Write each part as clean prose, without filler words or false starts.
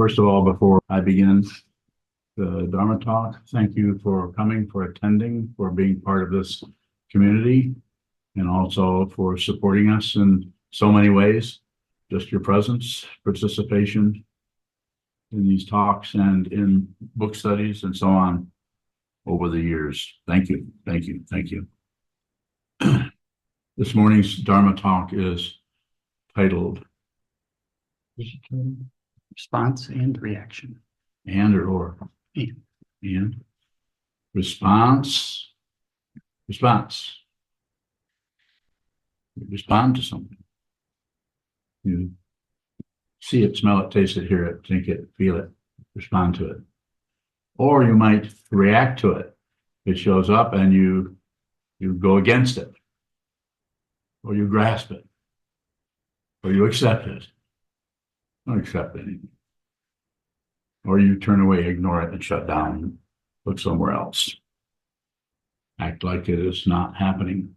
First of all, before I begin the Dharma talk, thank you for coming, for attending, for being part of this community, and also for supporting us in so many ways. Just your presence, participation in these talks and in book studies and so on over the years. Thank you, thank you, thank you. This morning's Dharma talk is titled Response and reaction. And response. You respond to something. You see it, smell it, taste it, hear it, think it, feel it, respond to it. Or you might react to it. It shows up and you go against it. Or you grasp it. Or you accept it. Don't accept anything. Or you turn away, ignore it, and shut down and look somewhere else. Act like it is not happening.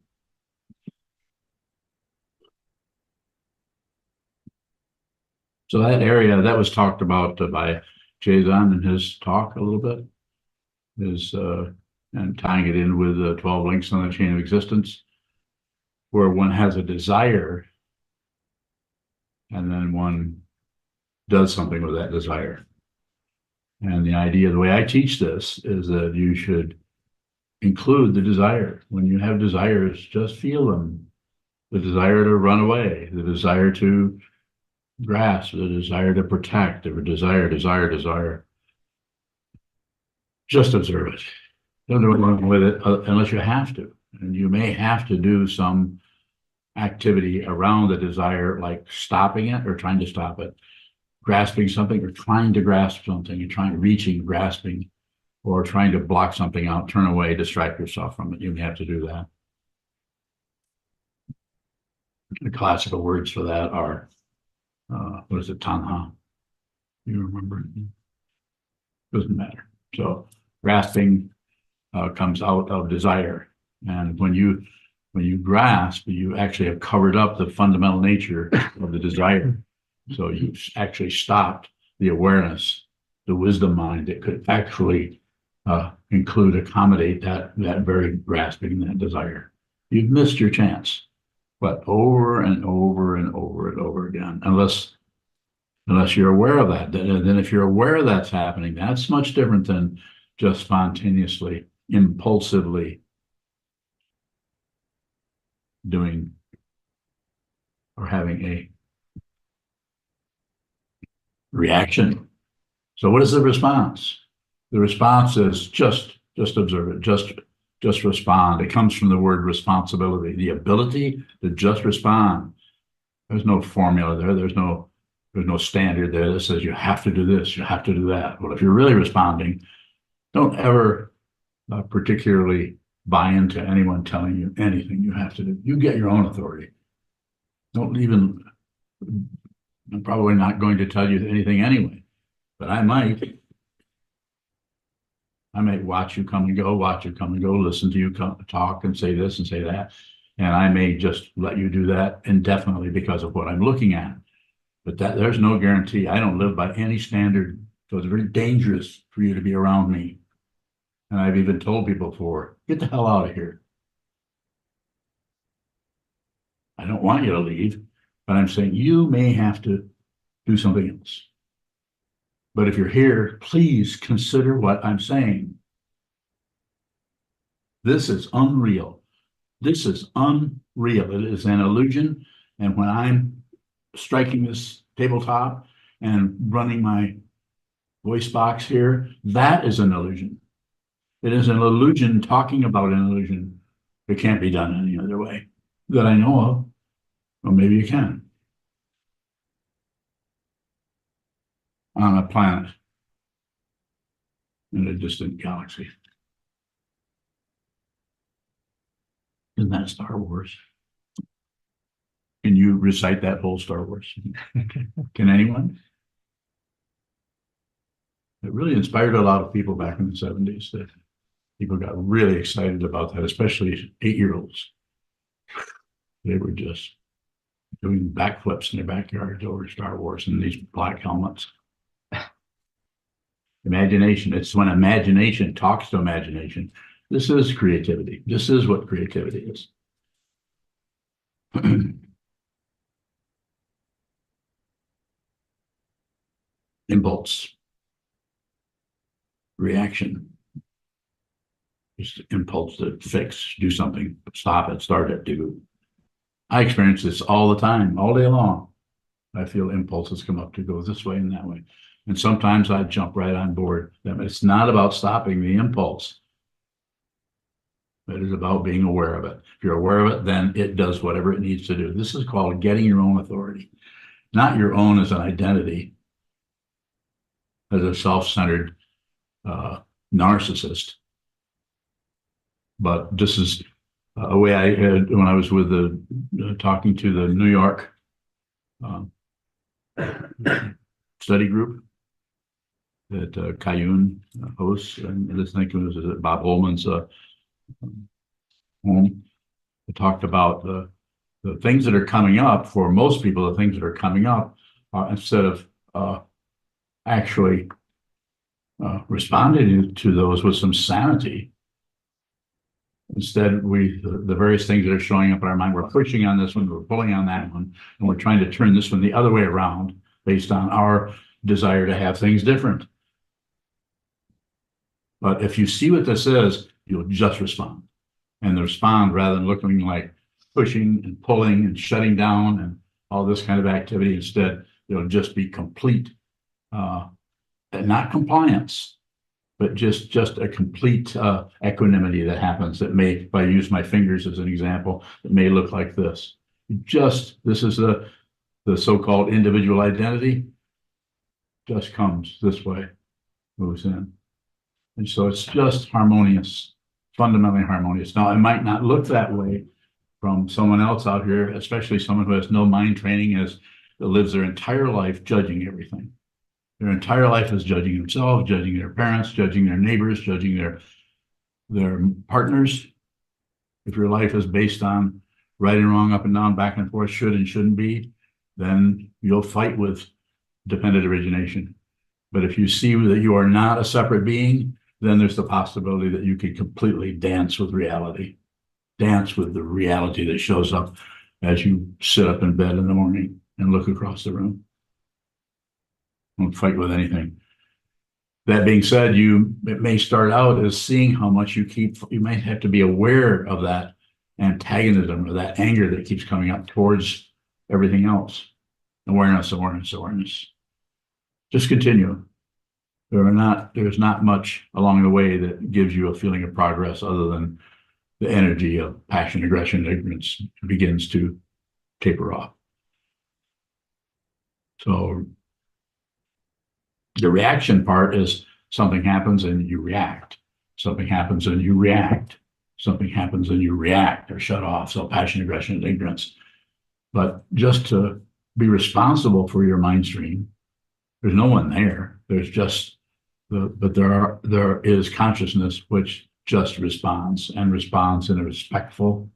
So that area that was talked about by Sokuzan in his talk a little bit is and tying it in with the 12 links on the chain of existence, where one has a desire and then one does something with that desire. And the idea, the way I teach this, is that you should include the desire. When you have desires, just feel them. The desire to run away, the desire to grasp, the desire to protect, the desire. Just observe it. Don't do anything with it unless you have to. And you may have to do some activity around the desire, like stopping it or trying to stop it, grasping something or trying to grasp something, and reaching, grasping, or trying to block something out, turn away, distract yourself from it. You may have to do that. The classical words for that are, what is it, tanha? You remember? Doesn't matter. So grasping comes out of desire. And when you grasp, you actually have covered up the fundamental nature of the desire. So you actually stopped the awareness, the wisdom mind that could actually accommodate that very grasping, that desire. You've missed your chance, but over and over and over and over again, unless you're aware of that. Then if you're aware that's happening, that's much different than just spontaneously, impulsively doing or having a reaction. So what is the response? The response is just observe it, just respond. It comes from the word responsibility, the ability to just respond. There's no formula there. There's no standard there that says you have to do this, you have to do that. Well, if you're really responding, don't ever particularly buy into anyone telling you anything you have to do. You get your own authority. Don't even, I'm probably not going to tell you anything anyway, but I might watch you come and go, listen to you talk and say this and say that. And I may just let you do that indefinitely because of what I'm looking at. But there's no guarantee. I don't live by any standard. So it's very dangerous for you to be around me. And I've even told people before, get the hell out of here. I don't want you to leave, but I'm saying you may have to do something else. But if you're here, please consider what I'm saying. This is unreal. This is unreal. It is an illusion. And when I'm striking this tabletop and running my voice box here, that is an illusion. It is an illusion talking about an illusion. It can't be done any other way that I know of. Or maybe you can. On a planet in a distant galaxy. Isn't that Star Wars? Can you recite that whole Star Wars? Can anyone? It really inspired a lot of people back in the 70s. That people got really excited about that, especially 8-year-olds. They were just doing backflips in their backyards over Star Wars in these black helmets. Imagination. It's when imagination talks to imagination. This is creativity. This is what creativity is. Impulse. Reaction. Just impulse to fix, do something, stop it, start it, do. I experience this all the time, all day long. I feel impulses come up to go this way and that way. And sometimes I jump right on board. It's not about stopping the impulse. It is about being aware of it. If you're aware of it, then it does whatever it needs to do. This is called getting your own authority, not your own as an identity, as a self-centered narcissist. But this is a way I had when I was with talking to the New York study group that Kayun hosts, and this thing was at Bob Holman's home. We talked about the things that are coming up. For most people, the things that are coming up are, instead of actually responding to those with some sanity, instead the various things that are showing up in our mind, we're pushing on this one, we're pulling on that one, and we're trying to turn this one the other way around based on our desire to have things different. But if you see what this is, you'll just respond. And respond rather than looking like pushing and pulling and shutting down and all this kind of activity. Instead, it'll just be complete, and not compliance, but just a complete equanimity that happens that may, if I use my fingers as an example, it may look like this. This is the so-called individual identity, just comes this way, moves in. And so it's just harmonious, fundamentally harmonious. Now, it might not look that way from someone else out here, especially someone who has no mind training, that lives their entire life judging everything. Their entire life is judging themselves, judging their parents, judging their neighbors, judging their partners. If your life is based on right and wrong, up and down, back and forth, should and shouldn't be, then you'll fight with dependent origination. But if you see that you are not a separate being, then there's the possibility that you could completely dance with reality, dance with the reality that shows up as you sit up in bed in the morning and look across the room. Don't fight with anything. That being said, it may start out as seeing how much you might have to be aware of that antagonism or that anger that keeps coming up towards everything else. Awareness, awareness, awareness. Just continue. There's not much along the way that gives you a feeling of progress other than the energy of passion, aggression, ignorance begins to taper off. So the reaction part is something happens and you react. Something happens and you react. Something happens and you react or shut off. So passion, aggression, and ignorance. But just to be responsible for your mind stream, there's no one there. There's just but there is consciousness which just responds and responds in a respectful,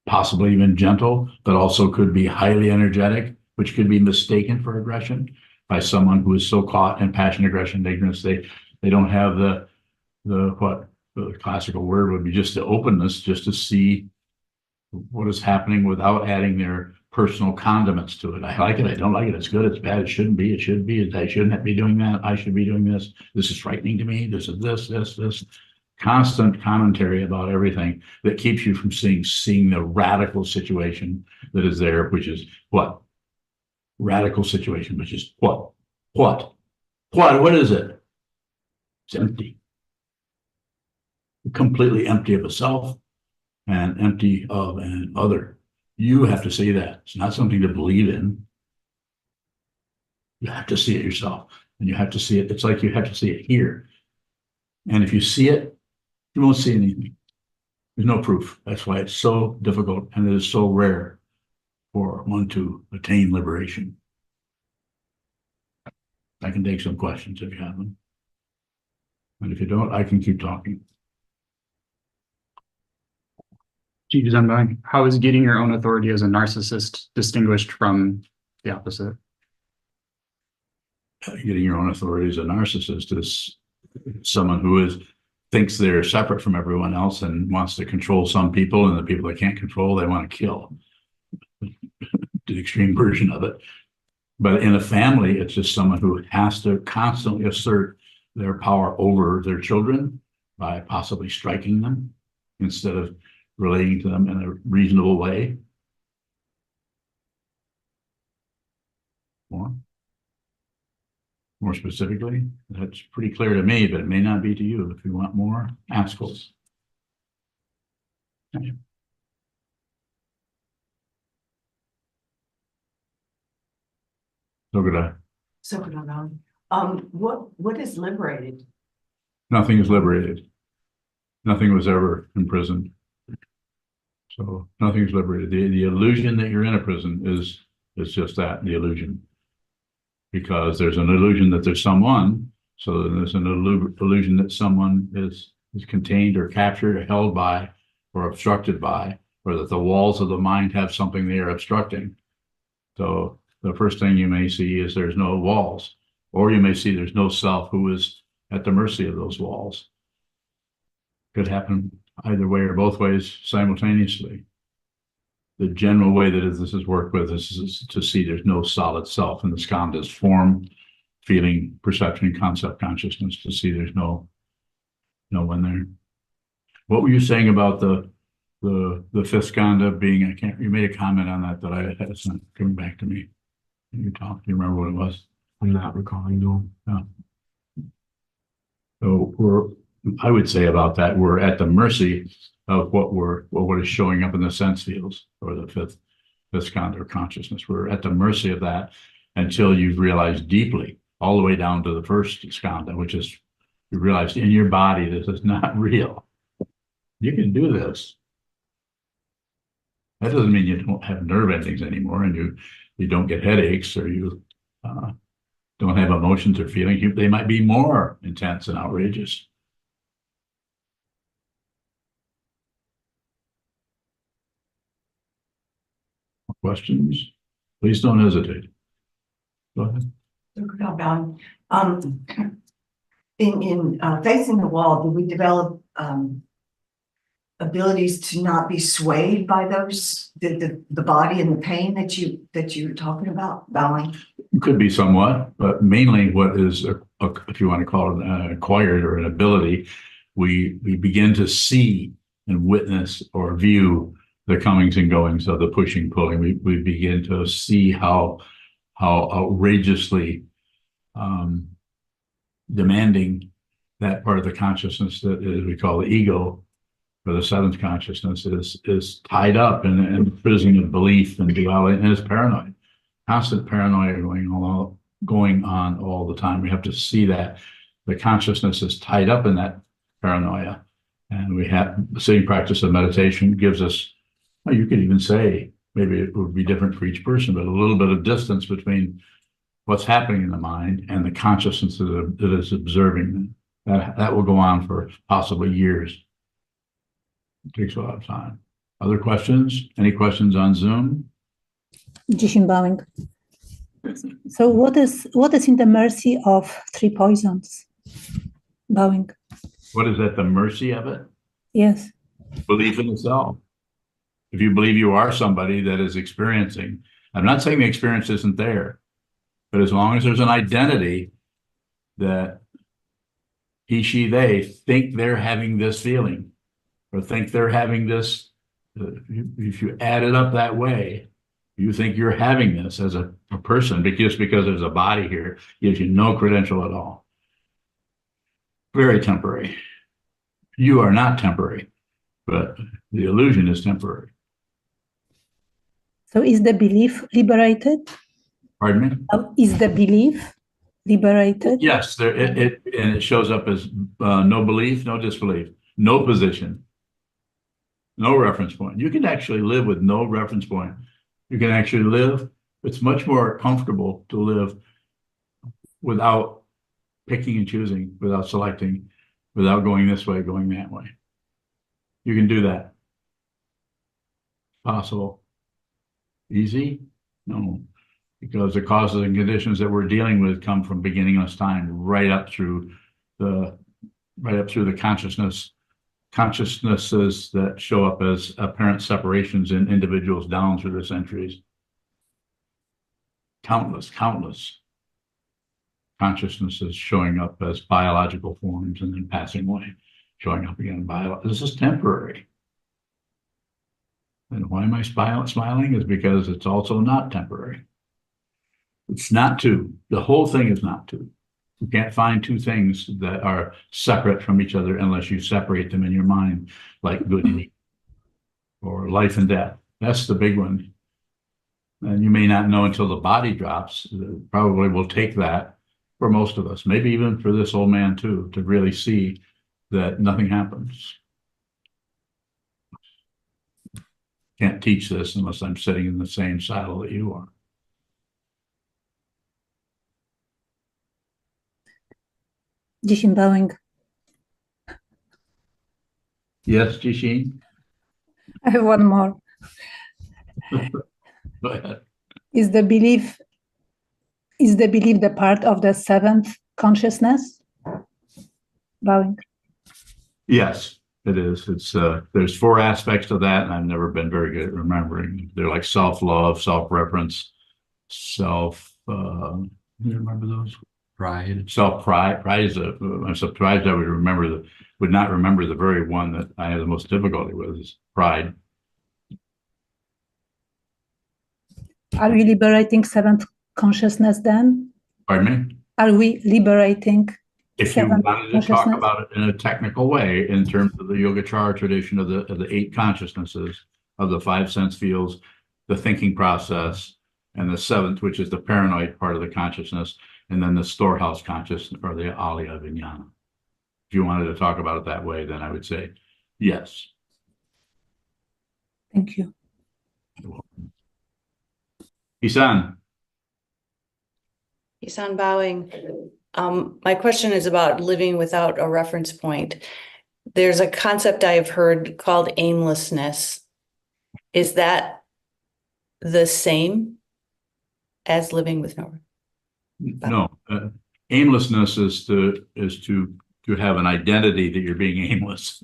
possibly even gentle, but also could be highly energetic, which could be mistaken for aggression by someone who is so caught in passion, aggression, and ignorance. They don't have what the classical word would be, just the openness, just to see what is happening without adding their personal condiments to it. I like it. I don't like it. It's good. It's bad. It shouldn't be. It should be. I shouldn't be doing that. I should be doing this. This is frightening to me. This is this. Constant commentary about everything that keeps you from seeing the radical situation that is there, which is what? Radical situation, which is what? What is it? It's empty. Completely empty of a self and empty of an other. You have to see that. It's not something to believe in. You have to see it yourself, and you have to see it. It's like you have to see it here. And if you see it, you won't see anything. There's no proof. That's why it's so difficult, and it is so rare for one to attain liberation. I can take some questions if you have them. And if you don't, I can keep talking. Sokuzan, how is getting your own authority as a narcissist distinguished from the opposite? getting your own authority as a narcissist is someone who thinks they're separate from everyone else and wants to control some people, and the people they can't control, they want to kill. The extreme version of it. But in a family, it's just someone who has to constantly assert their power over their children by possibly striking them instead of relating to them in a reasonable way. More specifically, that's pretty clear to me, but it may not be to you. If you want more, ask us. Okay. Sokuzan. What is liberated? Nothing is liberated. Nothing was ever imprisoned. So nothing is liberated. The illusion that you're in a prison is just that, the illusion. Because there's an illusion that there's someone, so there's an illusion that someone is contained or captured or held by or obstructed by, or that the walls of the mind have something they are obstructing. So the first thing you may see is there's no walls, or you may see there's no self who is at the mercy of those walls. Could happen either way or both ways simultaneously. The general way that this is worked with is to see there's no solid self, and the skandha is form, feeling, perception, concept, consciousness, to see there's no one there. What were you saying about the fifth skandha being? You made a comment on that it's not coming back to me. You talked. Do you remember what it was? I'm not recalling, no. Yeah. So I would say about that, we're at the mercy of what is showing up in the sense fields, or the fifth skandha, or consciousness. We're at the mercy of that until you've realized deeply, all the way down to the first skandha, which is you realize in your body this is not real. You can do this. That doesn't mean you don't have nerve endings anymore, and you don't get headaches, or you don't have emotions or feelings. They might be more intense and outrageous. Questions? Please don't hesitate. Go ahead. In facing the wall, do we develop abilities to not be swayed by the body and the pain that you're talking about, bowing? It could be somewhat, but mainly what is, if you want to call it acquired or an ability, we begin to see and witness or view the comings and goings of the pushing, pulling. We begin to see how outrageously demanding that part of the consciousness that is, we call the ego, or the seventh consciousness, is tied up in the prison of belief and duality, and is paranoid. Constant paranoia going on all the time. We have to see that the consciousness is tied up in that paranoia, and we have the sitting practice of meditation gives us. Well, you could even say, maybe it would be different for each person, but a little bit of distance between what's happening in the mind and the consciousness that is observing them. That will go on for possibly years. It takes a lot of time. Other questions? Any questions on Zoom? Jishin bowing. So what is in the mercy of three poisons? Bowing. What is at the mercy of it? Yes. Belief in the self. If you believe you are somebody that is experiencing, I'm not saying the experience isn't there, but as long as there's an identity that he, she, they think they're having this feeling, or think they're having this, if you add it up that way, you think you're having this as a person, because there's a body here, gives you no credential at all. Very temporary. You are not temporary, but the illusion is temporary. So is the belief liberated? Pardon me? Is the belief liberated? Yes, it shows up as no belief, no disbelief, no position, no reference point. You can actually live with no reference point. You can actually live. It's much more comfortable to live without picking and choosing, without selecting, without going this way, going that way. You can do that. Possible. Easy? No. because the causes and conditions that we're dealing with come from beginningless time right up through the consciousnesses that show up as apparent separations in individuals down through the centuries. Countless consciousnesses showing up as biological forms and then passing away, showing up again in bio. This is temporary. And why am I smiling? Is because it's also not temporary. It's not two. The whole thing is not two. You can't find two things that are separate from each other unless you separate them in your mind, like good and evil or life and death. That's the big one. And you may not know until the body drops. Probably will take that for most of us, maybe even for this old man too, to really see that nothing happens. Can't teach this unless I'm sitting in the same saddle that you are. Jishin bowing. Yes, Jishin? I have one more. Go ahead. Is the belief the part of the seventh consciousness? Bowing. Yes, it is. It's there's four aspects to that, and I've never been very good at remembering. They're like self-love, self-reference, you remember those? Pride. Self-pride. Pride is I'm surprised I would not remember the very one that I have the most difficulty with is pride. Are we liberating seventh consciousness then? Pardon me? Are we liberating If you seventh wanted to talk consciousness? about it in a technical way, in terms of the Yogacara tradition of the eight consciousnesses, of the five sense fields, the thinking process, and the seventh, which is the paranoid part of the consciousness, and then the storehouse consciousness, or the Alaya Vijnana. If you wanted to talk about it that way, then I would say yes. Thank you. Isan. Isan bowing. My question is about living without a reference point. There's a concept I have heard called aimlessness. Is that the same as living with no? No, aimlessness is to have an identity that you're being aimless.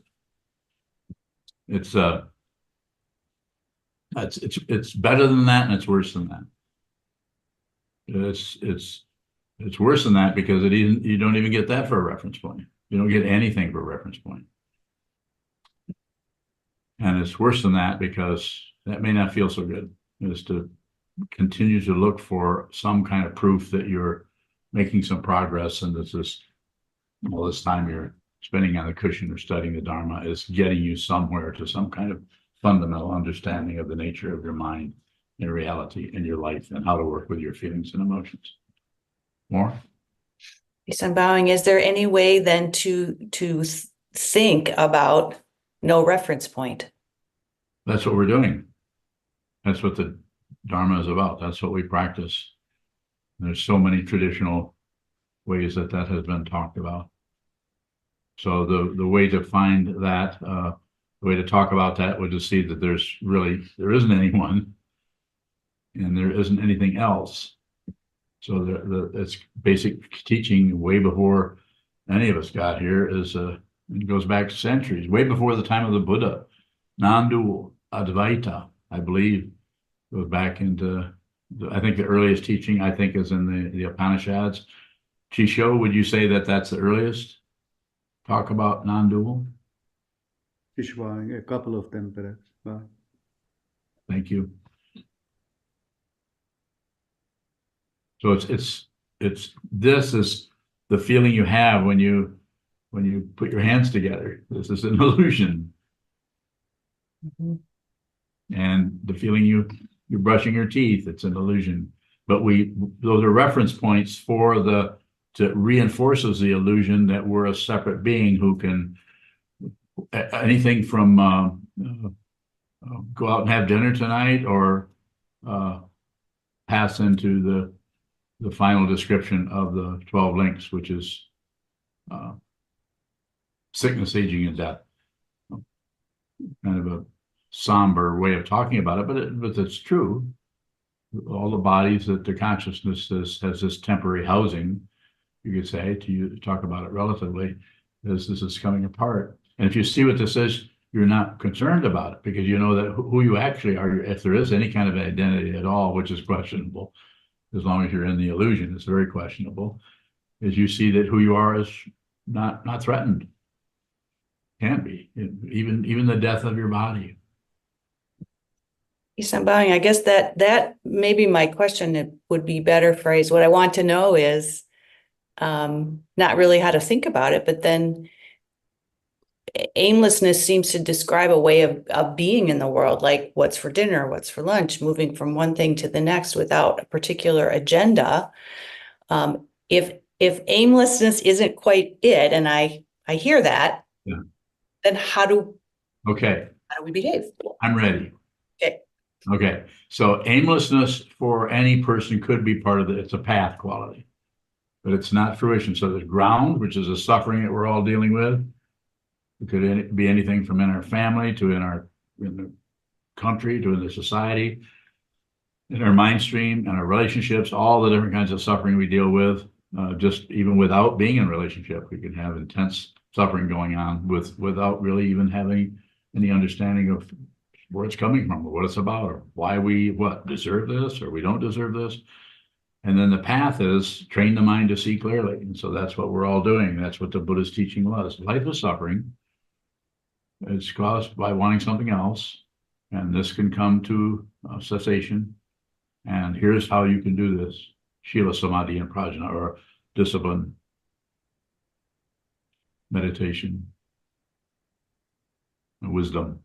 It's better than that, and it's worse than that. It's worse than that because you don't even get that for a reference point. You don't get anything for a reference point. And it's worse than that because that may not feel so good, is to continue to look for some kind of proof that you're making some progress, and all this time you're spending on the cushion or studying the Dharma is getting you somewhere to some kind of fundamental understanding of the nature of your mind and reality in your life and how to work with your feelings and emotions. More? Isan bowing. Is there any way then to think about no reference point? That's what we're doing. That's what the Dharma is about. That's what we practice. There's so many traditional ways that has been talked about. So the way to find that, the way to talk about that would to see that there isn't anyone and there isn't anything else. So it's basic teaching way before any of us got here it goes back centuries, way before the time of the Buddha. Non-dual, Advaita, I believe, goes back into, I think the earliest teaching, I think, is in the Upanishads. Chisho, would you say that that's the earliest talk about non-dual? A couple of them, perhaps. Thank you. So this is the feeling you have when you put your hands together. This is an illusion. Mm-hmm. And the feeling you're brushing your teeth, it's an illusion. But those are reference points to reinforces the illusion that we're a separate being who can anything from go out and have dinner tonight or pass into the final description of the 12 links, which is sickness, aging, and death. Kind of a somber way of talking about it, but it's true. all the bodies that the consciousness has this temporary housing, you could say, to talk about it relatively, as this is coming apart. And if you see what this is, you're not concerned about it because you know that who you actually are, if there is any kind of identity at all, which is questionable, as long as you're in the illusion, it's very questionable, is you see that who you are is not threatened. Can't be, even the death of your body. Yes, I'm bowing. I guess that may be my question. It would be better phrased. What I want to know is not really how to think about it, but then aimlessness seems to describe a way of being in the world, like what's for dinner, what's for lunch, moving from one thing to the next without a particular agenda. If aimlessness isn't quite it, and I hear that, Yeah. then how do we behave? I'm ready. Okay. Okay, so aimlessness for any person could be part of it's a path quality, but it's not fruition. So there's ground, which is the suffering that we're all dealing with. It could be anything from in our family to in the country to in the society, in our mind stream and our relationships, all the different kinds of suffering we deal with. Just even without being in a relationship, we can have intense suffering going on without really even having any understanding of where it's coming from or what it's about or why we deserve this or we don't deserve this. And then the path is train the mind to see clearly. And so that's what we're all doing. That's what the Buddha's teaching was. Life is suffering. It's caused by wanting something else. And this can come to cessation. And here's how you can do this. Shila, Samadhi, and Prajna, or discipline, meditation, wisdom,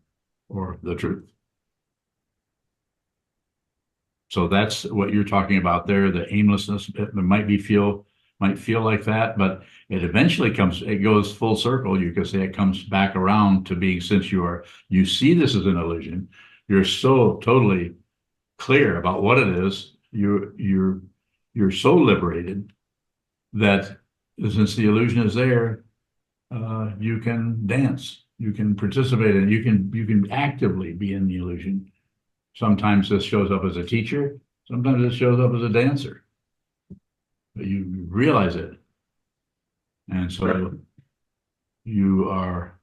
or the truth. So that's what you're talking about there, the aimlessness. It might feel like that, but it eventually it goes full circle. You could say it comes back around to being, since you see this as an illusion, you're so totally clear about what it is, you're so liberated that since the illusion is there, you can dance, you can participate, and you can actively be in the illusion. Sometimes this shows up as a teacher, sometimes it shows up as a dancer. But you realize it. And so you are,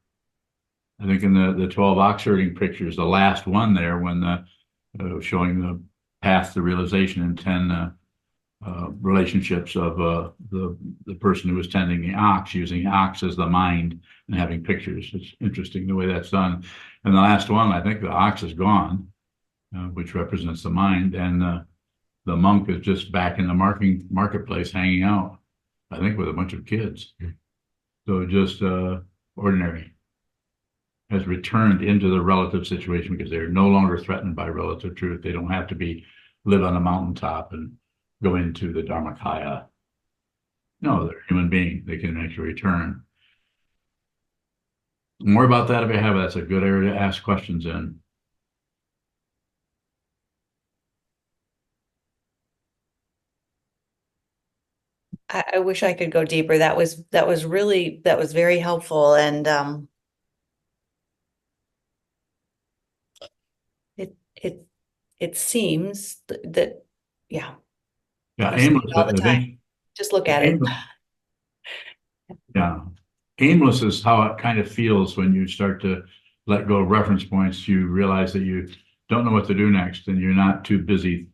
I think in the 12 ox herding pictures, the last one there, when showing the path to realization in 10 relationships of the person who was tending the ox, using ox as the mind and having pictures. It's interesting the way that's done. And the last one, I think the ox is gone, which represents the mind, and the monk is just back in the marketplace hanging out, I think with a bunch of kids. So just ordinary has returned into the relative situation because they're no longer threatened by relative truth. They don't have to live on a mountaintop and go into the Dharmakaya. No, they're a human being. They can actually return. More about that if you have. That's a good area to ask questions in. I wish I could go deeper. That was very helpful. And it seems that yeah. Yeah, You see it aimless, all the I time. think. Just look at it. Yeah. Aimless is how it kind of feels when you start to let go of reference points. You realize that you don't know what to do next, and you're not too busy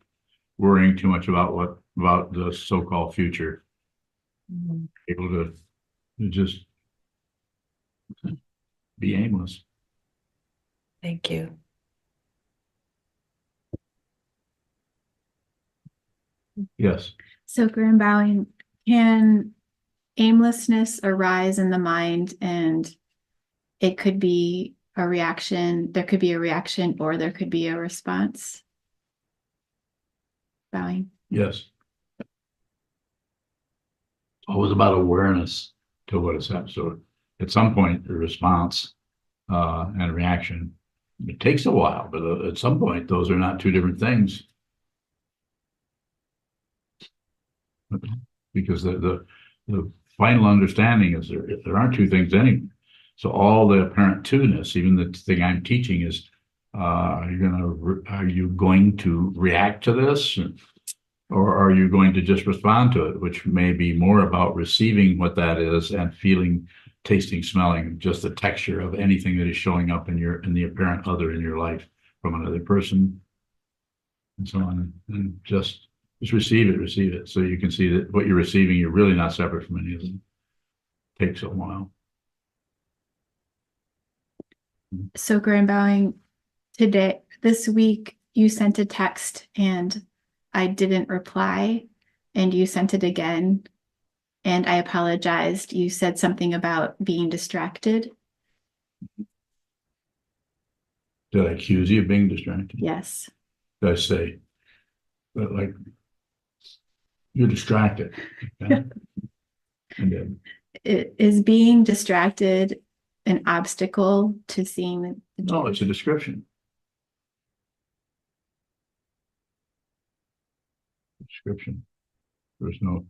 worrying too much about the so-called future. Able to just be aimless. Thank you. Yes. So, Grim bowing, can aimlessness arise in the mind and it could be a reaction, there could be a reaction or there could be a response? Bowing. Yes. It's always about awareness to what is happening. So at some point, the response and reaction, it takes a while, but at some point, those are not two different things. Because the final understanding is there aren't two things anyway. So all the apparent two-ness, even the thing I'm teaching, is Are you going to react to this? Or are you going to just respond to it, which may be more about receiving what that is and feeling, tasting, smelling, just the texture of anything that is showing up in the apparent other in your life from another person and so on. And just receive it. So you can see that what you're receiving, you're really not separate from any of them. Takes a while. So Grand Bowing, this week, you sent a text and I didn't reply, and you sent it again, and I apologized. You said something about being distracted. Did I accuse you of being distracted? Yes. Did I say, but like, you're distracted? Okay? And then, Is being distracted an obstacle to seeing the no, it's a description. There's no,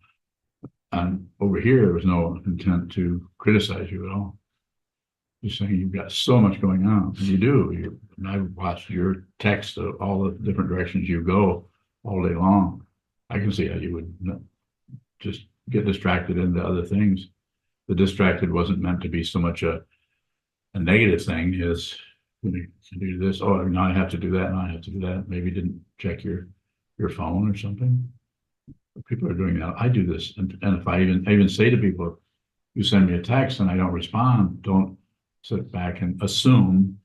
and over here, there was no intent to criticize you at all. Just saying you've got so much going on. And you do. And I've watched your text of all the different directions you go all day long. I can see how you would just get distracted into other things. The distracted wasn't meant to be so much a negative thing as when you do this, oh, now I have to do that, now I have to do that. Maybe you didn't check your phone or something. People are doing that. I do this. And if I even say to people, you send me a text and I don't respond, don't sit back and assume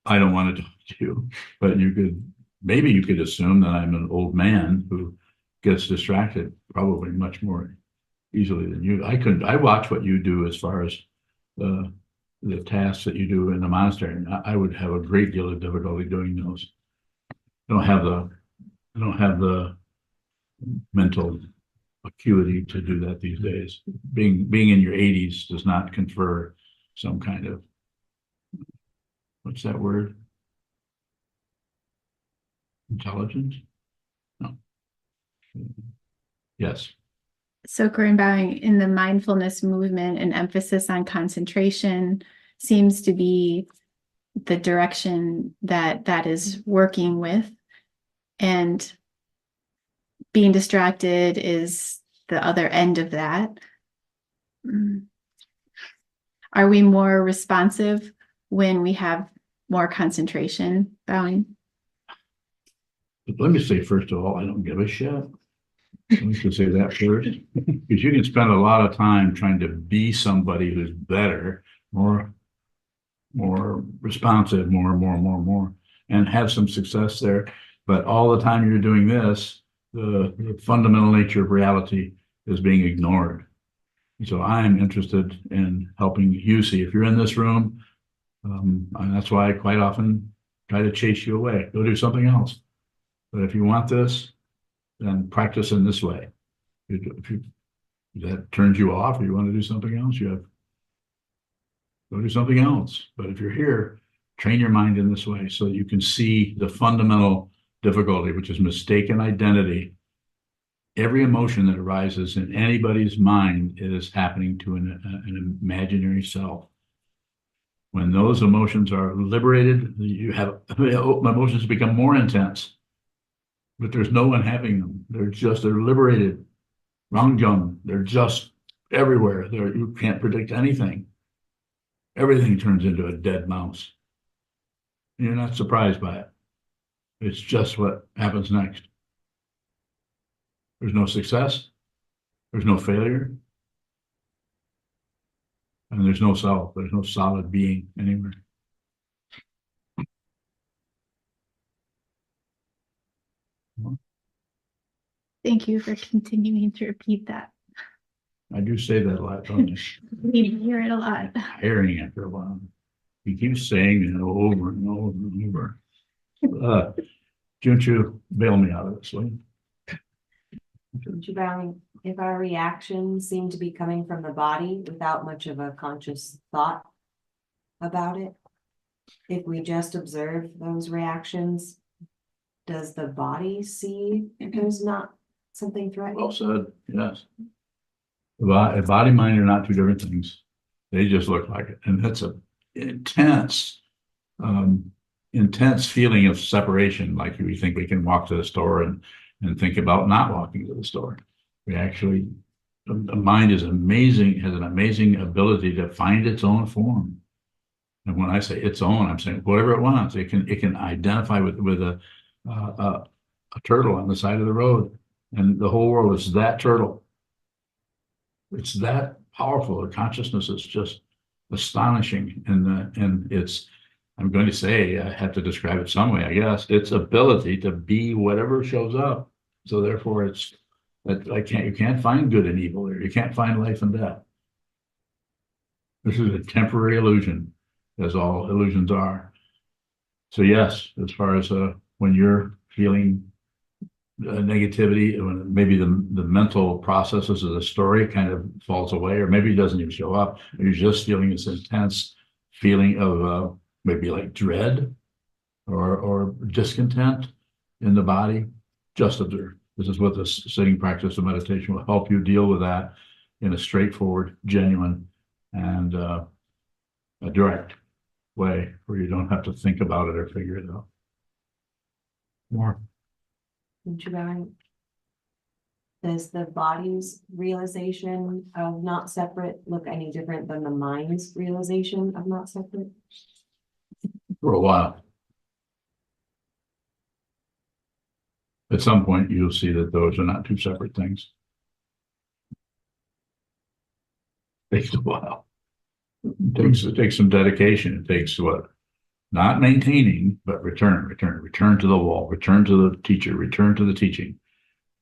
I don't want to talk to you. But maybe you could assume that I'm an old man who gets distracted probably much more easily than you. I watch what you do as far as the tasks that you do in the monastery. And I would have a great deal of difficulty doing those. I don't have the mental acuity to do that these days. Being in your 80s does not confer some kind of, what's that word? Intelligence? No. Yes. So Grand Bowing, in the mindfulness movement, an emphasis on concentration seems to be the direction that is working with, and being distracted is the other end of that. Are we more responsive when we have more concentration, Bowing? Let me say, first of all, I don't give a shit. Let me just say that first, because you can spend a lot of time trying to be somebody who's better, more responsive, more, and have some success there. But all the time you're doing this, the fundamental nature of reality is being ignored. And so I'm interested in helping you see if you're in this room, and that's why I quite often try to chase you away. Go do something else. But if you want this, then practice in this way. If that turns you off, or you want to do something else, go do something else. But if you're here, train your mind in this way so that you can see the fundamental difficulty, which is mistaken identity. Every emotion that arises in anybody's mind is happening to an imaginary self. When those emotions are liberated, emotions become more intense. But there's no one having them. They're liberated. Rangjung, they're just everywhere. You can't predict anything. Everything turns into a dead mouse. And you're not surprised by it. It's just what happens next. There's no success. There's no failure. And there's no self. There's no solid being anywhere. Thank you for continuing to repeat that. I do say that a lot, don't I? We hear it a lot. Tiring after a while. You keep saying it over and over and over. Junchu, bail me out of this, will you? Bowing, if our reactions seem to be coming from the body without much of a conscious thought about it, if we just observe those reactions, does the body see if there's not something threatening? Well said, yes. Body, mind are not two different things. They just look like it. And that's an intense intense feeling of separation, like we think we can walk to the store and think about not walking to the store. We actually, the mind is amazing, has an amazing ability to find its own form. And when I say its own, I'm saying whatever it wants. It can identify with a turtle on the side of the road, and the whole world is that turtle. It's that powerful. The consciousness is just astonishing, and it's. I'm going to say I have to describe it some way. I guess its ability to be whatever shows up. So therefore, it's that you can't find good and evil there. You can't find life and death. This is a temporary illusion, as all illusions are. So yes, as far as when you're feeling negativity, when maybe the mental processes of the story kind of falls away, or maybe it doesn't even show up, and you're just feeling this intense feeling of maybe like dread or discontent in the body, just observe. This is what the sitting practice of meditation will help you deal with that in a straightforward, genuine, and a direct way where you don't have to think about it or figure it out. More. Does the body's realization of not separate look any different than the mind's realization of not separate? For a while. At some point, you'll see that those are not two separate things. It takes a while. It takes some dedication. It takes what? Not maintaining, but return to the wall, return to the teacher, return to the teaching.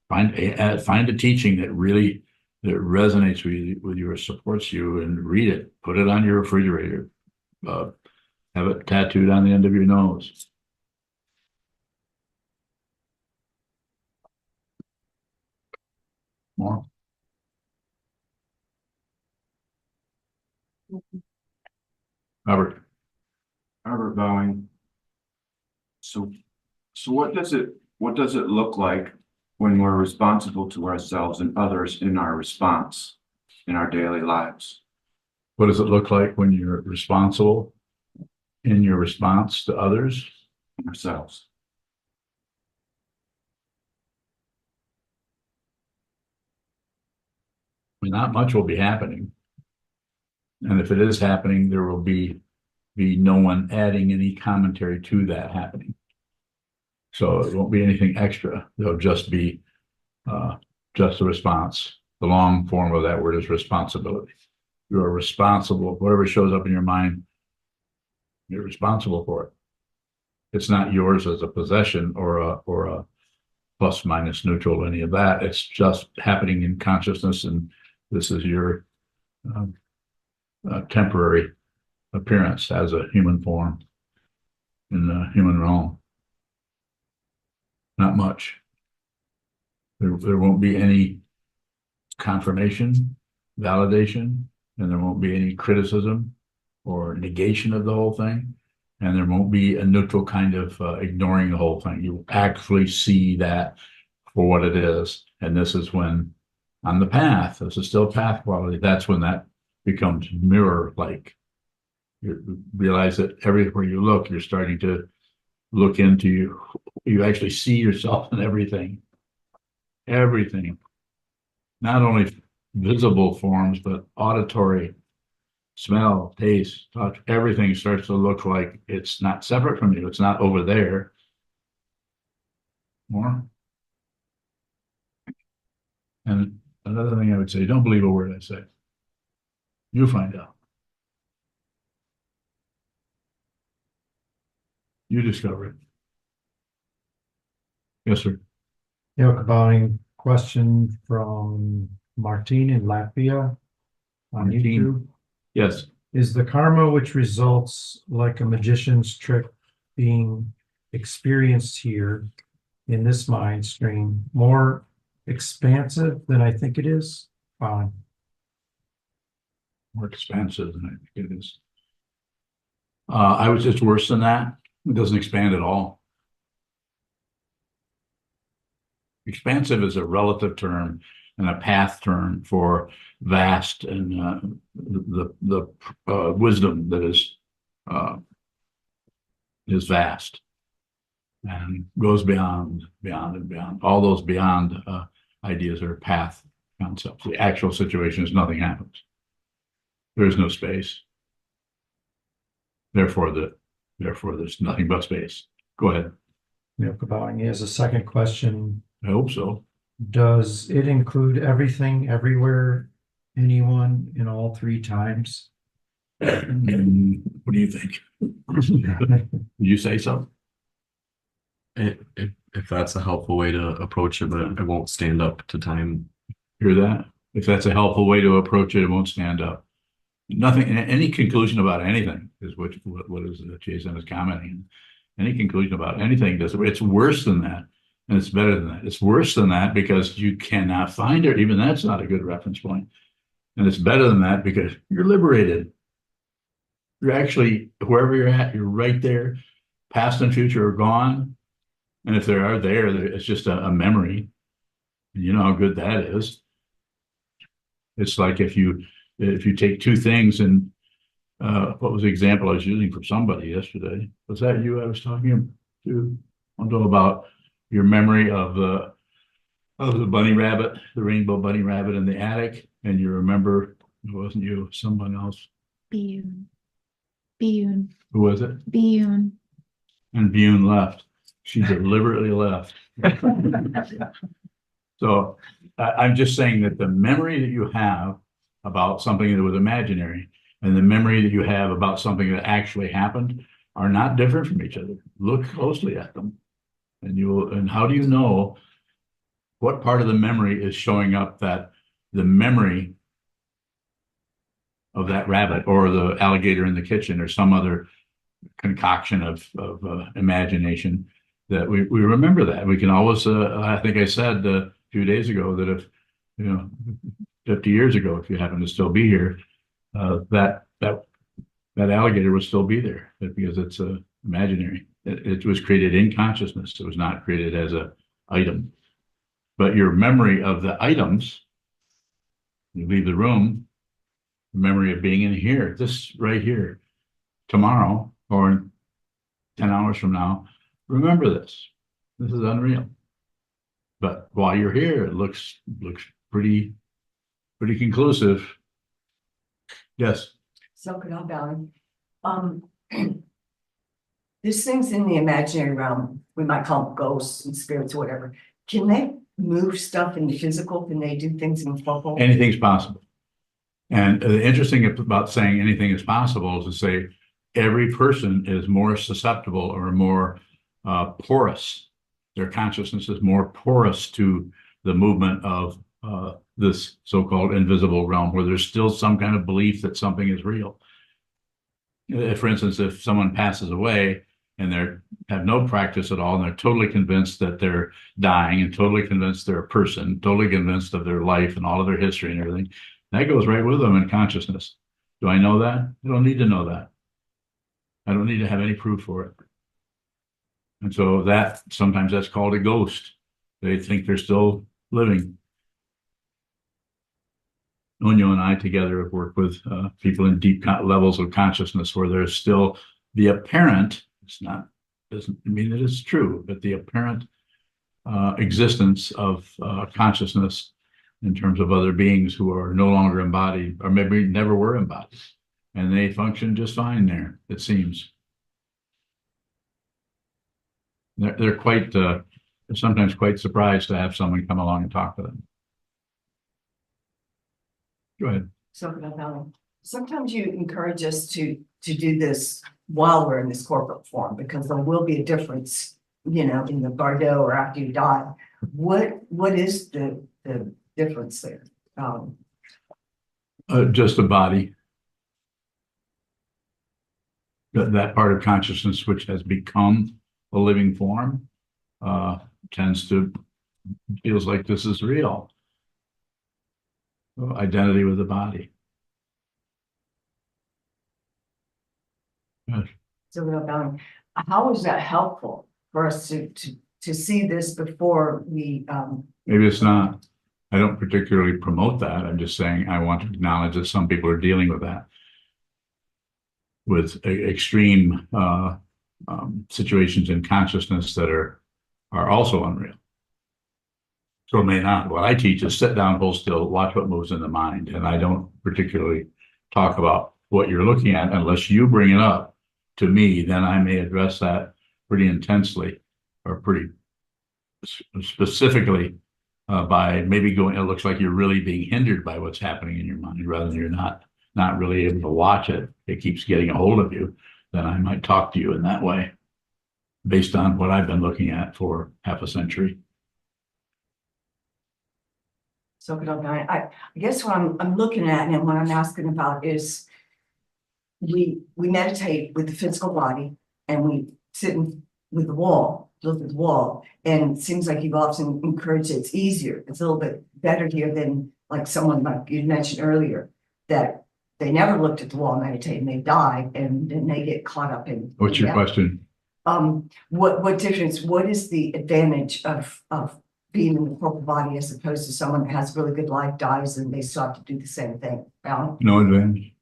Find a teaching that really resonates with you or supports you, and read it. Put it on your refrigerator. Have it tattooed on the end of your nose. More. Robert Bowing. So what does it look like when we're responsible to ourselves and others in our response in our daily lives? What does it look like when you're responsible in your response to others? Ourselves. I mean, not much will be happening. And if it is happening, there will be no one adding any commentary to that happening. So it won't be anything extra. There'll just be just a response. The long form of that word is responsibility. You are responsible. Whatever shows up in your mind, you're responsible for it. It's not yours as a possession or a plus, minus, neutral, any of that. It's just happening in consciousness, and this is your temporary appearance as a human form in the human realm. Not much. There won't be any confirmation, validation, and there won't be any criticism or negation of the whole thing. And there won't be a neutral kind of ignoring the whole thing. You actually see that for what it is. And this is when, on the path, this is still path quality, that's when that becomes mirror-like. You realize that everywhere you look, you're starting to look into you actually see yourself in everything. Everything. Not only visible forms, but auditory, smell, taste, touch, everything starts to look like it's not separate from you. It's not over there. More. And another thing I would say, don't believe a word I say. You find out. You discover it. Yes, sir. Bowing. Question from Martin in Latvia on Martin. YouTube. Yes. Is the karma which results like a magician's trick being experienced here in this mind stream more expansive than I think it is? More expansive than I think it is. I would say it's worse than that. It doesn't expand at all. Expansive is a relative term and a path term for vast, and the wisdom that is is vast and goes beyond, and beyond. All those beyond ideas are path concepts. The actual situation is nothing happens. There is no space. Therefore, there's nothing but space. Go ahead. He has a second question. I hope so. Does it include everything, everywhere, anyone, in all three times? What do you think? Did you say so? If that's a helpful way to approach it, but it won't stand up to time. Hear that? If that's a helpful way to approach it, it won't stand up. Nothing, any conclusion about anything is what is Jason is commenting. Any conclusion about anything does it's worse than that, and it's better than that. It's worse than that because you cannot find it. Even that's not a good reference point. And it's better than that because you're liberated. You're actually, wherever you're at, you're right there. Past and future are gone. And if they are there, it's just a memory. And you know how good that is. It's like if you take two things and what was the example I was using for somebody yesterday? Was that you I was talking to? I'm talking about your memory of the bunny rabbit, the rainbow bunny rabbit in the attic, and you remember it wasn't you, someone else. Biyun. Who was it? Biyun. And Bune left. She deliberately left. So I'm just saying that the memory that you have about something that was imaginary and the memory that you have about something that actually happened are not different from each other. Look closely at them, and how do you know what part of the memory is showing up that the memory of that rabbit or the alligator in the kitchen or some other concoction of imagination that we remember that. We can always, I think I said a few days ago that if, 50 years ago, if you happen to still be here, that alligator would still be there because it's imaginary. It was created in consciousness. It was not created as a item. But your memory of the items, you leave the room, the memory of being in here, this right here, tomorrow or 10 hours from now, remember this. This is unreal. But while you're here, it looks pretty conclusive. Yes. Sokuzan, these things in the imaginary realm, we might call them ghosts and spirits or whatever. Can they move stuff in the physical? Can they do things in the physical? Anything's possible. And the interesting about saying anything is possible is to say every person is more susceptible or more porous. Their consciousness is more porous to the movement of this so-called invisible realm, where there's still some kind of belief that something is real. For instance, if someone passes away and they have no practice at all, and they're totally convinced that they're dying and totally convinced they're a person, totally convinced of their life and all of their history and everything, that goes right with them in consciousness. Do I know that? I don't need to know that. I don't need to have any proof for it. And so sometimes that's called a ghost. They think they're still living. Onyo and I together have worked with people in deep levels of consciousness where there's still the apparent, doesn't mean that it's true, but the apparent existence of consciousness in terms of other beings who are no longer embodied or maybe never were embodied. And they function just fine there, it seems. They're sometimes quite surprised to have someone come along and talk to them. Go ahead. Sometimes you encourage us to do this while we're in this corporate form, because there will be a difference, in the bardo or after you die. What is the difference there? Just a body. That part of consciousness which has become a living form feels like this is real. Identity with the body. Yes. So how is that helpful for us to see this before we Maybe it's not. I don't particularly promote that. I'm just saying I want to acknowledge that some people are dealing with that, with extreme situations in consciousness that are also unreal. So it may not. What I teach is sit down, hold still, watch what moves in the mind. And I don't particularly talk about what you're looking at unless you bring it up to me. Then I may address that pretty intensely or pretty specifically by maybe going, it looks like you're really being hindered by what's happening in your mind rather than you're not really able to watch it. It keeps getting a hold of you. Then I might talk to you in that way based on what I've been looking at for half a century. SokukoJi, I guess what I'm looking at and what I'm asking about is we meditate with the physical body and we sit with the wall, look at the wall, and it seems like you've often encouraged it's easier. It's a little bit better here than like someone like you mentioned earlier that they never looked at the wall, meditate, and they die, and then they get caught up in. What's your question? What difference? What is the advantage of being in the corporal body as opposed to someone that has really good life, dies, and they still have to do the same thing? Alan? No advantage.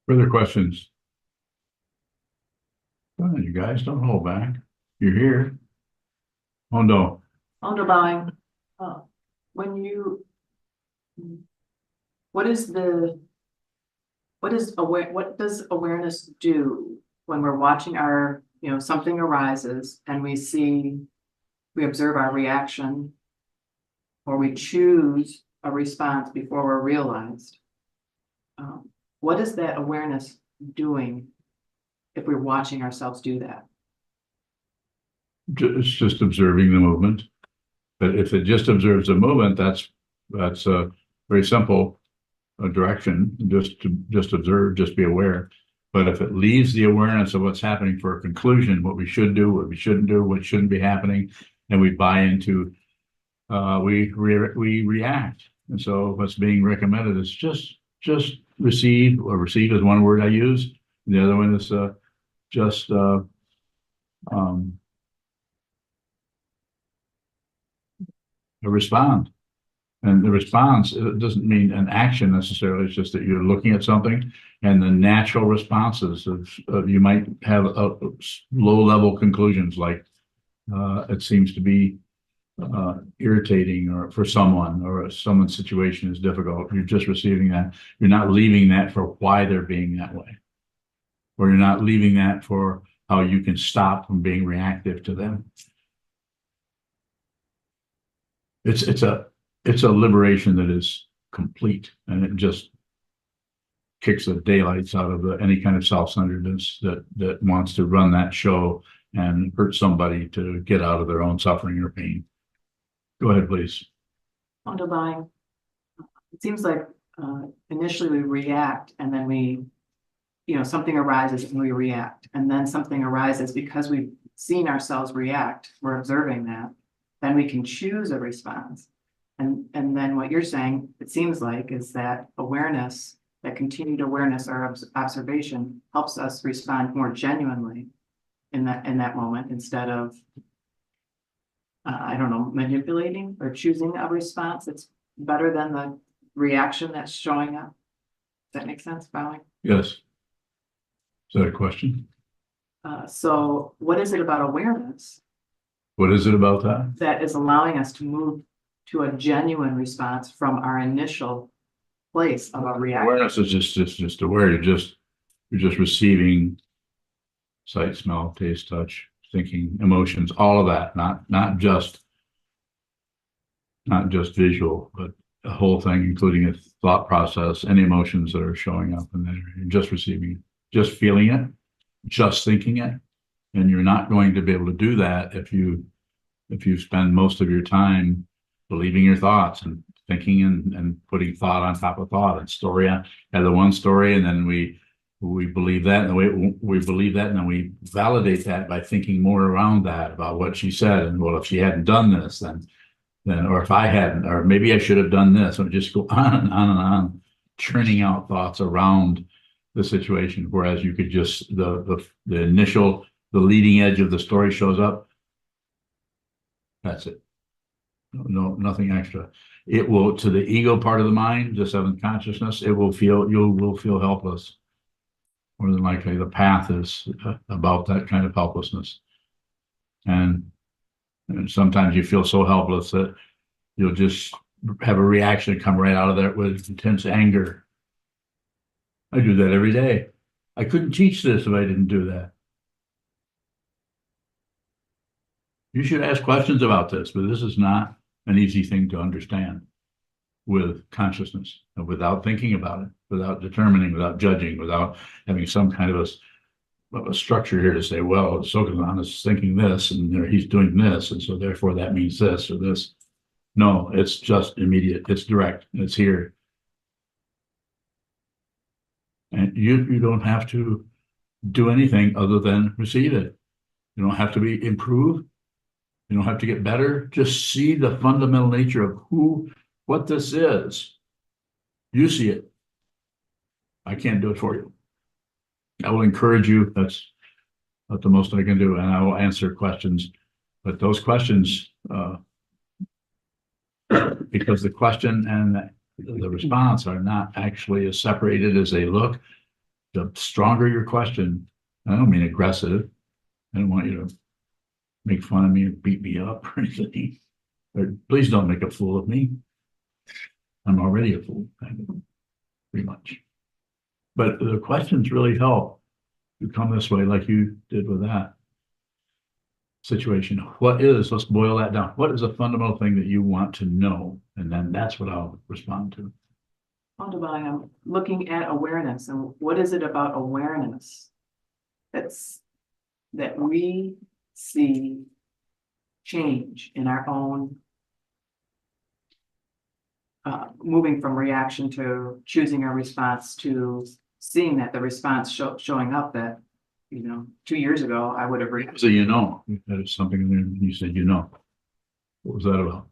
Further questions? Come on, you guys, don't hold back. You're here. Oh, no. Underlying, what does awareness do when we're watching our, something arises and we observe our reaction or we choose a response before we're realized? What is that awareness doing if we're watching ourselves do that? It's just observing the movement. But if it just observes the movement, that's a very simple direction. Just observe, just be aware. But if it leaves the awareness of what's happening for a conclusion, what we should do, what we shouldn't do, what shouldn't be happening, and we buy into, we react. And so what's being recommended is just receive, or receive is one word I use. The other one is just respond. And the response, it doesn't mean an action necessarily. It's just that you're looking at something and the natural responses of you might have low-level conclusions like it seems to be irritating or for someone or someone's situation is difficult. You're just receiving that. You're not leaving that for why they're being that way. Or you're not leaving that for how you can stop from being reactive to them. It's a liberation that is complete, and it just kicks the daylights out of any kind of self-centeredness that wants to run that show and hurt somebody to get out of their own suffering or pain. Go ahead, please. Underlying, it seems like initially we react and then we, something arises and we react, and then something arises because we've seen ourselves react, we're observing that, then we can choose a response. And then what you're saying, it seems like, is that awareness, that continued awareness or observation helps us respond more genuinely in that moment instead of, I don't know, manipulating or choosing a response. It's better than the reaction that's showing up. Does that make sense, Bowing? Yes. Is that a question? So what is it about awareness? What is it about that? That is allowing us to move to a genuine response from our initial place of a reaction? Awareness is just aware. You're just receiving sight, smell, taste, touch, thinking, emotions, all of that. Not just visual, but the whole thing, including a thought process, any emotions that are showing up, and then you're just receiving it, just feeling it, just thinking it. And you're not going to be able to do that if you spend most of your time believing your thoughts and thinking and putting thought on top of thought and story on the one story, and then we believe that, and the way we believe that, and then we validate that by thinking more around that about what she said, and well, if she hadn't done this, then or if I hadn't, or maybe I should have done this, and just go on and on and on, churning out thoughts around the situation. Whereas you could just the initial, the leading edge of the story shows up. That's it. No, nothing extra. It will, to the ego part of the mind, just having consciousness, you will feel helpless. More than likely, the path is about that kind of helplessness. And sometimes you feel so helpless that you'll just have a reaction come right out of there with intense anger. I do that every day. I couldn't teach this if I didn't do that. You should ask questions about this, but this is not an easy thing to understand with consciousness, without thinking about it, without determining, without judging, without having some kind of a structure here to say, well, Sokuzan is thinking this and he's doing this, and so therefore that means this or this. No, it's just immediate. It's direct. It's here. And you don't have to do anything other than receive it. You don't have to be improved. You don't have to get better. Just see the fundamental nature of what this is. You see it. I can't do it for you. I will encourage you. That's the most I can do. And I will answer questions. But those questions, because the question and the response are not actually as separated as they look, the stronger your question, I don't mean aggressive. I don't want you to make fun of me or beat me up or anything. Or please don't make a fool of me. I'm already a fool, kind of, pretty much. But the questions really help you come this way like you did with that situation. Let's boil that down. What is a fundamental thing that you want to know? And then that's what I'll respond to. I'm looking at awareness, and what is it about awareness that we see change in our own moving from reaction to choosing a response to seeing that the response showing up that 2 years ago I would have reacted. So that is something in there and you said what was that about?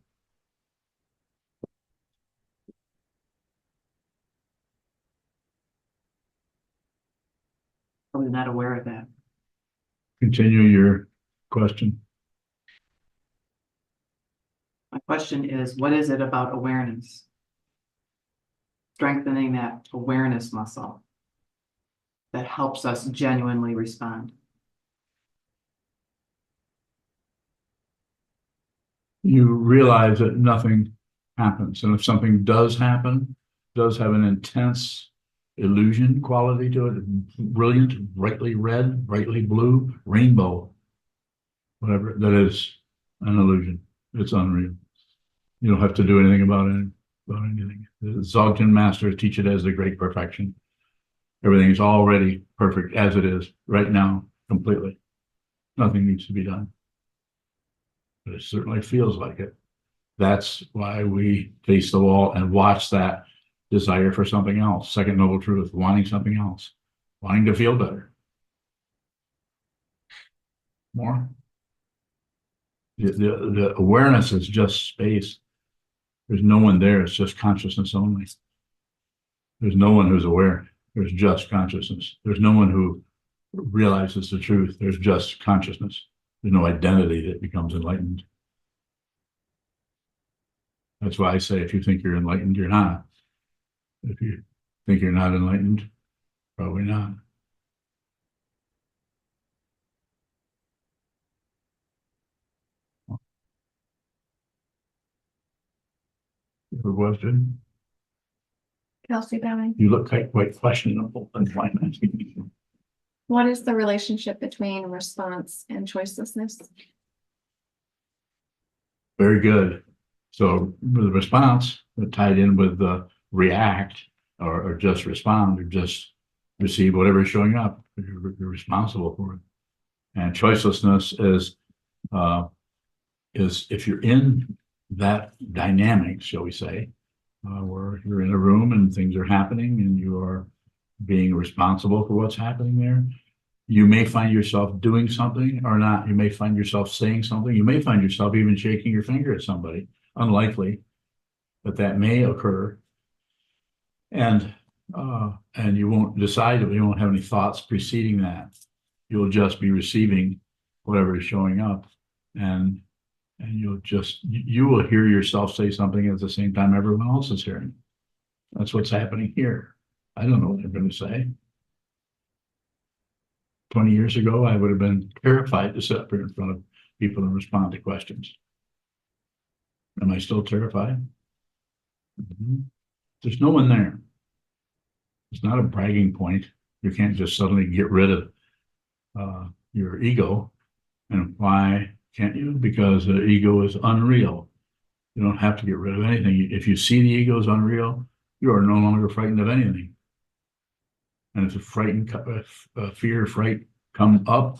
I was not aware of that. Continue your question. My question is, what is it about awareness? Strengthening that awareness muscle that helps us genuinely respond. You realize that nothing happens. And if something does happen, does have an intense illusion quality to it, brilliant, brightly red, brightly blue, rainbow, whatever, that is an illusion. It's unreal. You don't have to do anything about anything. The Dzogchen masters teach it as the great perfection. Everything is already perfect as it is right now, completely. Nothing needs to be done. But it certainly feels like it. That's why we face the wall and watch that desire for something else. Second noble truth, wanting something else, wanting to feel better. More. The awareness is just space. There's no one there. It's just consciousness only. There's no one who's aware. There's just consciousness. There's no one who realizes the truth. There's just consciousness. There's no identity that becomes enlightened. That's why I say if you think you're enlightened, you're not. If you think you're not enlightened, probably not. You have a question? Kelsey Bowing. You look quite questionable. That's why I'm asking you. What is the relationship between response and choicelessness? Very good. So the response tied in with the react or just respond or just receive whatever is showing up. You're responsible for it. And choicelessness is if you're in that dynamic, shall we say, where you're in a room and things are happening and you are being responsible for what's happening there, you may find yourself doing something or not. You may find yourself saying something. You may find yourself even shaking your finger at somebody. Unlikely, but that may occur. And you won't decide, you won't have any thoughts preceding that. You'll just be receiving whatever is showing up. And And you will hear yourself say something at the same time everyone else is hearing. That's what's happening here. I don't know what they're going to say. 20 years ago, I would have been terrified to sit up here in front of people and respond to questions. Am I still terrified? Mhm. There's no one there. It's not a bragging point. You can't just suddenly get rid of your ego. And why can't you? Because the ego is unreal. You don't have to get rid of anything. If you see the ego is unreal, you are no longer frightened of anything. And if fear, fright come up,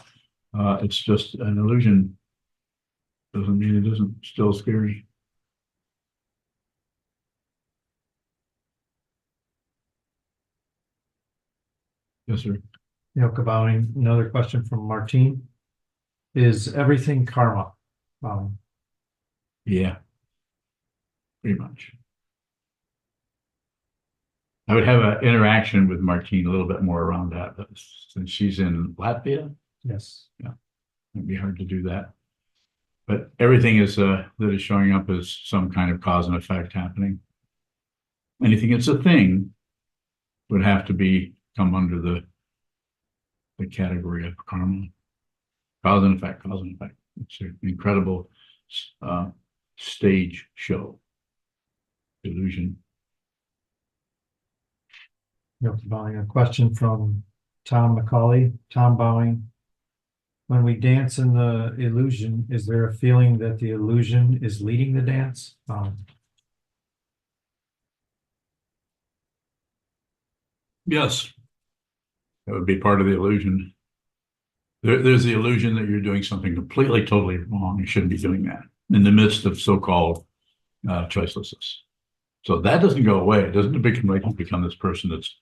it's just an illusion. Doesn't mean it isn't still scary. Yes, sir. Yoka bowing. Another question from Martine. Is everything karma? Yeah. Pretty much. I would have an interaction with Martine a little bit more around that, but since she's in Latvia, Yes. it'd be hard to do that. But everything is that is showing up as some kind of cause and effect happening. Anything that's a thing would have to come under the category of karma. Cause and effect, cause and effect. It's an incredible stage show. Illusion. Yoka bowing. A question from Tom McCauley. Tom bowing. When we dance in the illusion, is there a feeling that the illusion is leading the dance? Yes. That would be part of the illusion. There's the illusion that you're doing something completely, totally wrong. You shouldn't be doing that in the midst of so-called choicelessness. So that doesn't go away. It doesn't become this person that's,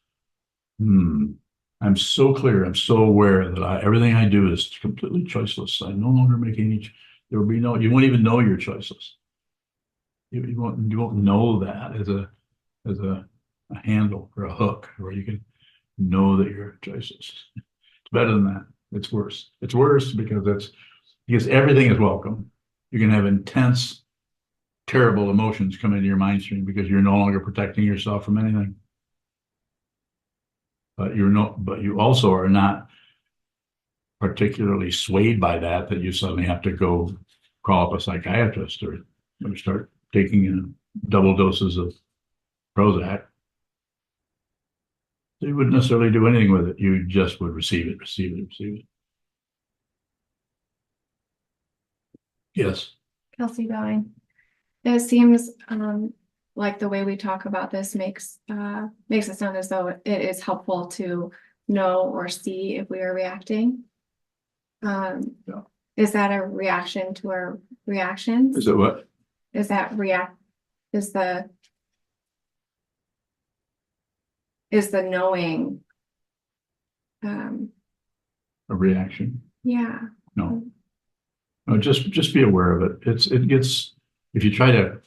I'm so clear. I'm so aware that everything I do is completely choiceless. I no longer make any. There will be no. You won't even know you're choiceless. You won't know that as a handle or a hook, where you can know that you're choiceless. It's better than that. It's worse. It's worse because everything is welcome. You can have intense, terrible emotions come into your mind stream because you're no longer protecting yourself from anything. But you also are not particularly swayed by that you suddenly have to go call up a psychiatrist or start taking double doses of Prozac. You wouldn't necessarily do anything with it. You just would receive it. Yes. Kelsey going. It seems like the way we talk about this makes it sound as though it is helpful to know or see if we are reacting. Yeah. Is that a reaction to our reactions? Is it what? Is that is the knowing A reaction? yeah. No. No, just be aware of it. It gets, if you try to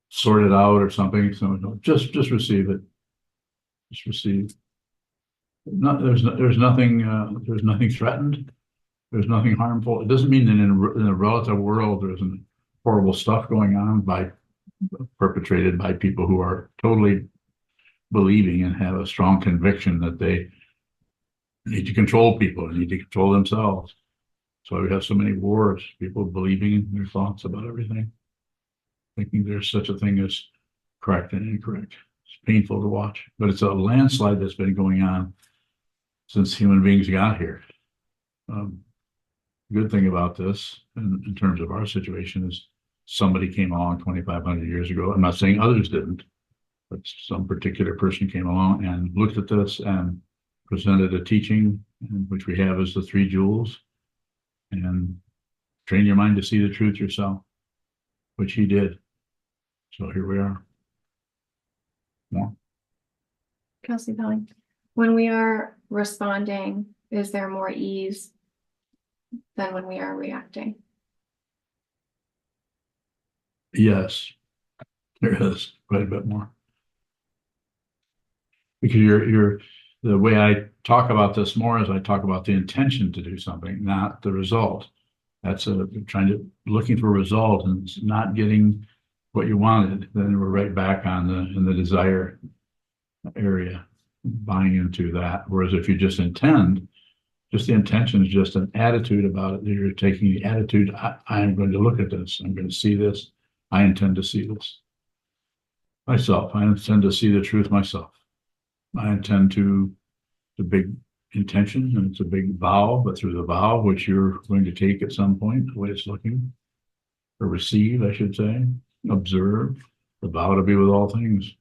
sort it out or something, so no, just receive it. Just receive. There's nothing threatened. There's nothing harmful. It doesn't mean that in the relative world there's horrible stuff going on perpetrated by people who are totally believing and have a strong conviction that they need to control people and need to control themselves. So we have so many wars, people believing in their thoughts about everything, thinking there's such a thing as correct and incorrect. It's painful to watch, but it's a landslide that's been going on since human beings got here. Good thing about this, in terms of our situation, is somebody came along 2,500 years ago. I'm not saying others didn't, but some particular person came along and looked at this and presented a teaching, which we have as the 3 jewels, and train your mind to see the truth yourself, which he did. So here we are. More. Kelsey Belling. When we are responding, is there more ease than when we are reacting? Yes, there is quite a bit more. Because the way I talk about this more is I talk about the intention to do something, not the result. That's looking for results and not getting what you wanted, then we're right back in the desire area, buying into that. Whereas if you just intend, just the intention is just an attitude about it. You're taking the attitude, I am going to look at this. I'm going to see this. I intend to see this. Myself, I intend to see the truth myself. I intend to, the big intention, and it's a big vow, but through the vow, which you're going to take at some point, the way it's looking, or receive, I should say, observe, the vow to be with all things.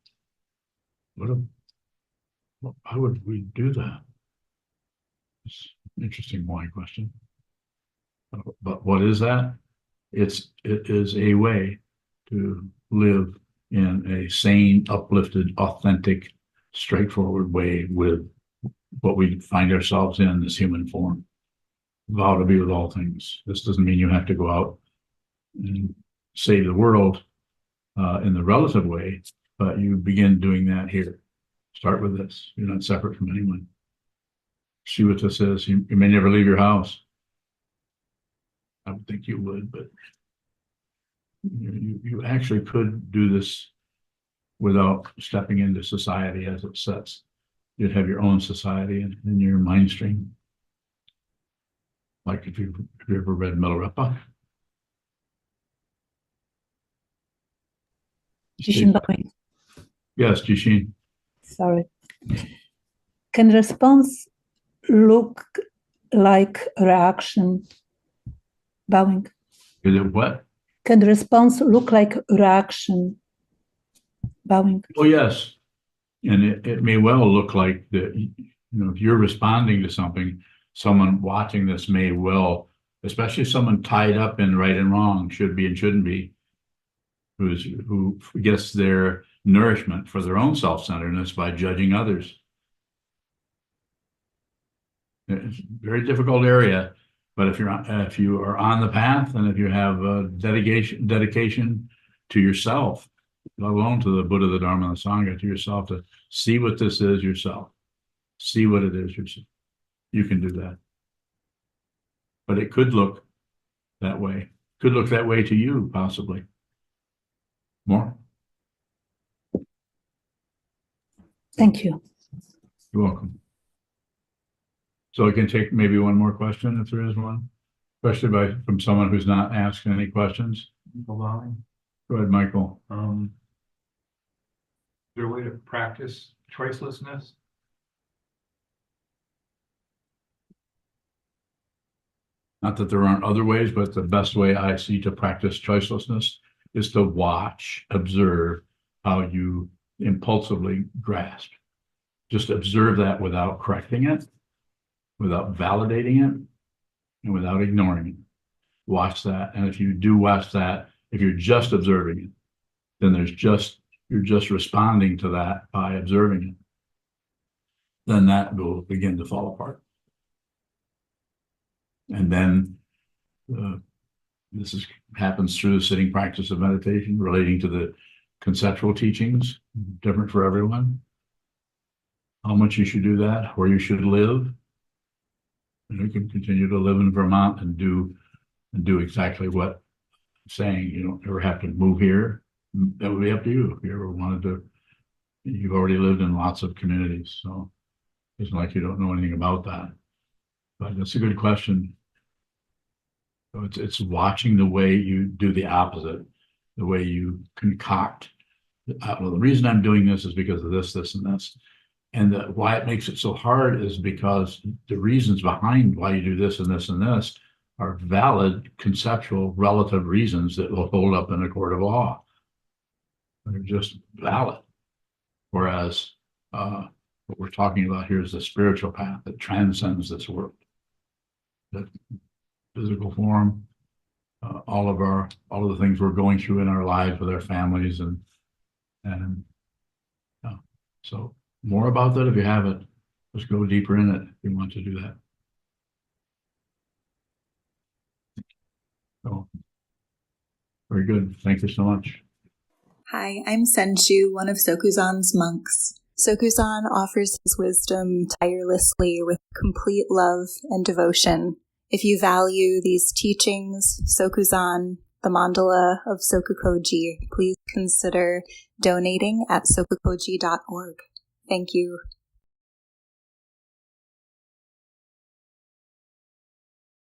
How would we do that? It's an interesting why question. But what is that? It is a way to live in a sane, uplifted, authentic, straightforward way with what we find ourselves in this human form. Vow to be with all things. This doesn't mean you have to go out and save the world in the relative way, but you begin doing that here. Start with this. You're not separate from anyone. See what this is. You may never leave your house. I would think you would, but you actually could do this without stepping into society as it sets. You'd have your own society in your mind stream. Like have you ever read Milarepa? Jishin Bowing. Yes, Jishin. Sorry. Can response look like reaction? Bowing. Is it what? Can the response look like reaction? Bowing. Oh, yes. And it may well look like that, if you're responding to something, someone watching this may well, especially someone tied up in right and wrong, should be and shouldn't be, who gets their nourishment for their own self-centeredness by judging others. It's a very difficult area, but if you are on the path and if you have a dedication to yourself, let alone to the Buddha, the Dharma, and the Sangha, to yourself, to see what this is yourself, see what it is yourself, you can do that. But it could look that way. Could look that way to you, possibly. More? Thank you. You're welcome. So I can take maybe one more question if there is one, especially from someone who's not asking any questions. Go ahead, Michael. Is there a way to practice choicelessness? Not that there aren't other ways, but the best way I see to practice choicelessness is to watch, observe how you impulsively grasp. Just observe that without correcting it, without validating it, and without ignoring it. Watch that. And if you do watch that, if you're just observing it, then you're just responding to that by observing it. Then that will begin to fall apart. And then happens through the sitting practice of meditation relating to the conceptual teachings, different for everyone. How much you should do that, where you should live. And you can continue to live in Vermont and do exactly what I'm saying. You don't ever have to move here. That would be up to you. If you ever wanted to, you've already lived in lots of communities, so it's not like you don't know anything about that. But that's a good question. So it's watching the way you do the opposite, the way you concoct. Well, the reason I'm doing this is because of this, this, and this. And why it makes it so hard is because the reasons behind why you do this and this and this are valid, conceptual, relative reasons that will hold up in a court of law. They're just valid. Whereas what we're talking about here is the spiritual path that transcends this world. The physical form, all of the things we're going through in our lives with our families and so more about that if you haven't. Let's go deeper in it if you want to do that. So, very good. Thank you so much. Hi, I'm Senshu, one of Sokuzan's monks. Sokuzan offers his wisdom tirelessly with complete love and devotion If you value these teachings, Sokuzan, the mandala of SokukoJi, please consider donating at sokukoji.org. Thank you.